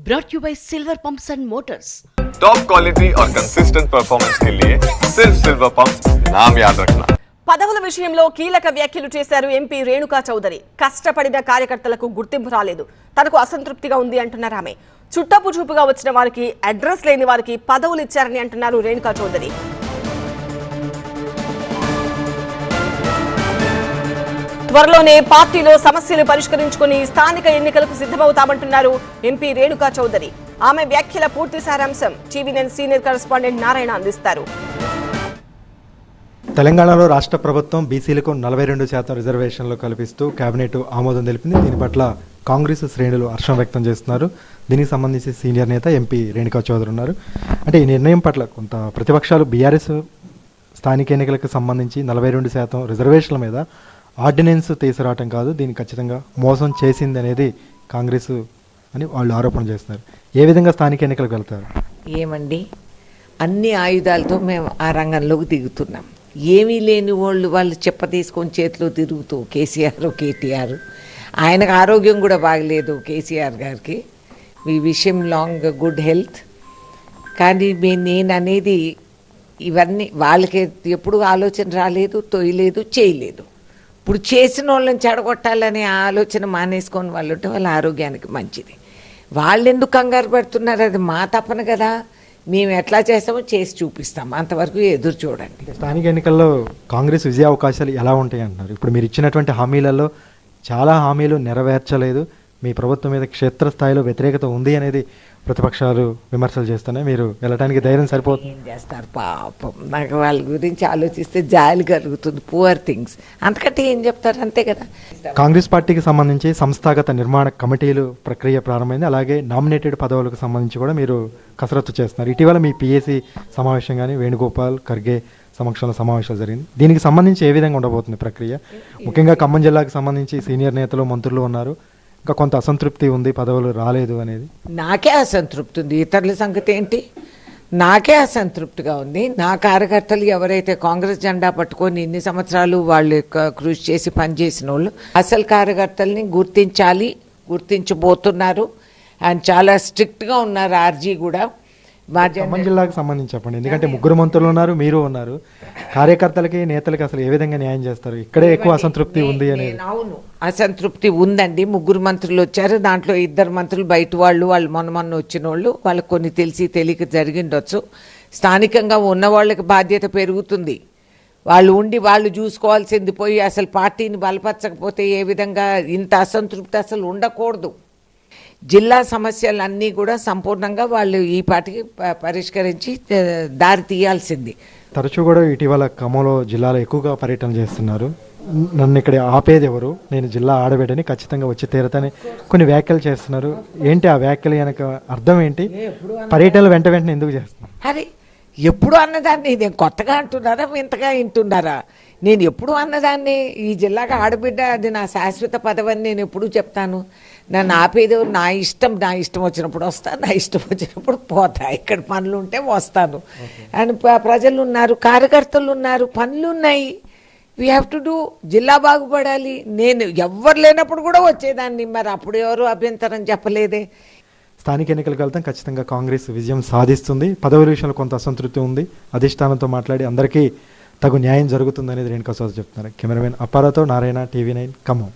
brought you by Silver Pumps and Motors. Top quality और consistent performance के लिए सिर्फ सिल्वर पंप्स नाम याद रखना. పదవుల విషయంలో కీలక వ్యాఖ్యలు చేశారు ఎంపీ రేణుకా చౌదరి. కష్టపడిన కార్యకర్తలకు గుర్తింపు రాలేదు, తనకు అసంతృప్తిగా ఉంది అంటున్నారు ఆమె. చుట్టపు చూపుగా వచ్చిన వారికి, అడ్రస్ లేని వారికి పదవులు ఇచ్చారని అంటున్నారు రేణుకా చౌదరి. త్వరలోనే పార్టీలో సమస్యలు పరిష్కరించుకుని స్థానిక ఎన్నికలకు సిద్ధమవుతామంటున్నారు ఎంపీ రేణుకా చౌదరి. ఆమె వ్యాఖ్యల పూర్తి సారాంశం టీవీ9 సీనియర్ కరెస్పాండెంట్ నారాయణ అందిస్తారు. తెలంగాణలో రాష్ట్ర ప్రభుత్వం బీసీలకు 42% రిజర్వేషన్లు కల్పిస్తూ కేబినెట్ ఆమోదం తెలిపింది. దీని పట్ల కాంగ్రెస్ శ్రేణులు హర్షం వ్యక్తం చేస్తున్నారు. దీనికి సంబంధించి సీనియర్ నేత ఎంపీ రేణుకా చౌదరి ఉన్నారు. అంటే ఈ నిర్ణయం పట్ల కొంత ప్రతిపక్షాలు బీఆర్ఎస్ స్థానిక ఎన్నికలకు సంబంధించి 42% రిజర్వేషన్ల మీద ఆర్డినెన్స్ తీసుకురావటం కాదు, దీన్ని ఖచ్చితంగా మోసం చేసింది అనేది కాంగ్రెస్ అని వాళ్ళు ఆరోపణ చేస్తున్నారు. ఏ విధంగా స్థానిక ఎన్నికలకు వెళ్తారు? ఏమండి, అన్ని ఆయుధాలతో మేము ఆ రంగంలోకి దిగుతున్నాం. ఏమీ లేని వాళ్ళు చెప్ప తీసుకొని చేతిలో తిరుగుతూ కేసీఆర్ కేటీఆర్, ఆయనకు ఆరోగ్యం కూడా బాగలేదు కేసీఆర్ గారికి. ఈ విషయం లాంగ్ గుడ్ హెల్త్. కానీ నేను అనేది ఇవన్నీ వాళ్ళకి ఎప్పుడు ఆలోచన రాలేదు, తోయలేదు, చేయలేదు. ఇప్పుడు చేసిన వాళ్ళని చెడగొట్టాలనే ఆలోచన మానేసుకొని వాళ్ళు ఉంటే వాళ్ళ ఆరోగ్యానికి మంచిది. వాళ్ళు ఎందుకు కంగారు పడుతున్నారు? అది మా తప్పన కదా. మేము ఎట్లా చేస్తామో చేసి చూపిస్తాం, అంతవరకు ఎదురు చూడండి. స్థానిక ఎన్నికల్లో కాంగ్రెస్ విజయ అవకాశాలు ఎలా ఉంటాయి అంటున్నారు? ఇప్పుడు మీరు ఇచ్చినటువంటి హామీలలో చాలా హామీలు నెరవేర్చలేదు, మీ ప్రభుత్వం మీద క్షేత్రస్థాయిలో వ్యతిరేకత ఉంది అనేది ప్రతిపక్షాలు విమర్శలు చేస్తున్నాయి. మీరు వెళ్ళడానికి ధైర్యం సరిపోతుంది? ఏం చేస్తారు పాపం, నాకు వాళ్ళ గురించి ఆలోచిస్తే జాలి కలుగుతుంది. పువర్ థింగ్స్, అంతకంటే ఏం చెప్తారు, అంతే కదా. కాంగ్రెస్ పార్టీకి సంబంధించి సంస్థాగత నిర్మాణ కమిటీలు ప్రక్రియ ప్రారంభమైంది. అలాగే నామినేటెడ్ పదవులకు సంబంధించి కూడా మీరు కసరత్తు చేస్తున్నారు. ఇటీవల మీ పిఎస్సి సమావేశం కానీ వేణుగోపాల్ ఖర్గే సమక్షంలో సమావేశాలు జరిగింది. దీనికి సంబంధించి ఏ విధంగా ఉండబోతుంది ప్రక్రియ? ముఖ్యంగా ఖమ్మం జిల్లాకు సంబంధించి సీనియర్ నేతలు, మంత్రులు ఉన్నారు. ఇంకా కొంత అసంతృప్తి ఉంది, పదవులు రాలేదు అనేది. నాకే అసంతృప్తి ఉంది, ఇతరుల సంగతి ఏంటి? నాకే అసంతృప్తిగా ఉంది. నా కార్యకర్తలు ఎవరైతే కాంగ్రెస్ జెండా పట్టుకొని ఇన్ని సంవత్సరాలు వాళ్ళు కృషి చేసి పనిచేసిన వాళ్ళు, అసలు కార్యకర్తల్ని గుర్తించాలి, గుర్తించబోతున్నారు. అండ్ చాలా స్ట్రిక్ట్గా ఉన్నారు ఆర్జీ కూడా. ఖమ్మం జిల్లాకు సంబంధించి చెప్పండి, ఎందుకంటే ముగ్గురు మంత్రులు ఉన్నారు, మీరు ఉన్నారు. కార్యకర్తలకి, నేతలకి అసలు ఏ విధంగా న్యాయం చేస్తారు? ఇక్కడే ఎక్కువ అసంతృప్తి ఉంది అనేది. అవును, అసంతృప్తి ఉందండి. ముగ్గురు మంత్రులు వచ్చారు, దాంట్లో 2 మంత్రులు బయట వాళ్ళు మొన్న వచ్చిన వాళ్ళు. వాళ్ళకి కొన్ని తెలిసి తెలియక జరిగిండొచ్చు. స్థానికంగా ఉన్న వాళ్ళకి బాధ్యత పెరుగుతుంది. వాళ్ళు ఉండి వాళ్ళు చూసుకోవాల్సింది పోయి అసలు పార్టీని బలపరచకపోతే ఏ విధంగా ఇంత అసంతృప్తి అసలు ఉండకూడదు. జిల్లా సమస్యలన్నీ కూడా సంపూర్ణంగా వాళ్ళు ఈ పార్టీకి పరిష్కరించి దారి తీయాల్సింది. తరచూ కూడా ఇటీవల ఖమ్మంలో జిల్లాలో ఎక్కువగా పర్యటన చేస్తున్నారు. నన్ను ఇక్కడ ఆపేది ఎవరు, నేను జిల్లా ఆడబిడ్డని, ఖచ్చితంగా వచ్చి తీరతని కొన్ని వ్యాఖ్యలు చేస్తున్నారు. ఏంటి ఆ వ్యాఖ్యలు వెనక అర్థం ఏంటి? పర్యటనలు వెంటనే ఎందుకు చేస్తున్నారు? అరే, ఎప్పుడు అన్నదాన్ని నేను కొత్తగా అంటున్నారా, వింతగా వింటున్నారా? నేను ఎప్పుడు అన్నదాన్ని ఈ జిల్లాకు ఆడబిడ్డ, అది నా శాశ్వత పదవని నేను ఎప్పుడు చెప్తాను. నన్ను ఆపేది నా ఇష్టం. నా ఇష్టం వచ్చినప్పుడు వస్తాను, నా ఇష్టం వచ్చినప్పుడు పోతా. ఇక్కడ పనులు ఉంటే వస్తాను. అండ్ ప్రజలు ఉన్నారు, కార్యకర్తలు ఉన్నారు, పనులు ఉన్నాయి. We have to do. జిల్లా బాగుపడాలి. నేను ఎవ్వరు లేనప్పుడు కూడా వచ్చేదాన్ని, మరి అప్పుడు ఎవరు అభ్యంతరం చెప్పలేదే. స్థానిక ఎన్నికలకు వెళ్తాం, ఖచ్చితంగా కాంగ్రెస్ విజయం సాధిస్తుంది. పదవుల విషయంలో కొంత అసంతృప్తి ఉంది, అధిష్టానంతో మాట్లాడి అందరికీ తగు న్యాయం జరుగుతుంది అనేది రేణుకా చౌదరి చెప్తున్నారు. కెమెరామెన్ అప్పారాతో నారాయణ, టీవీ9 ఖమ్మం.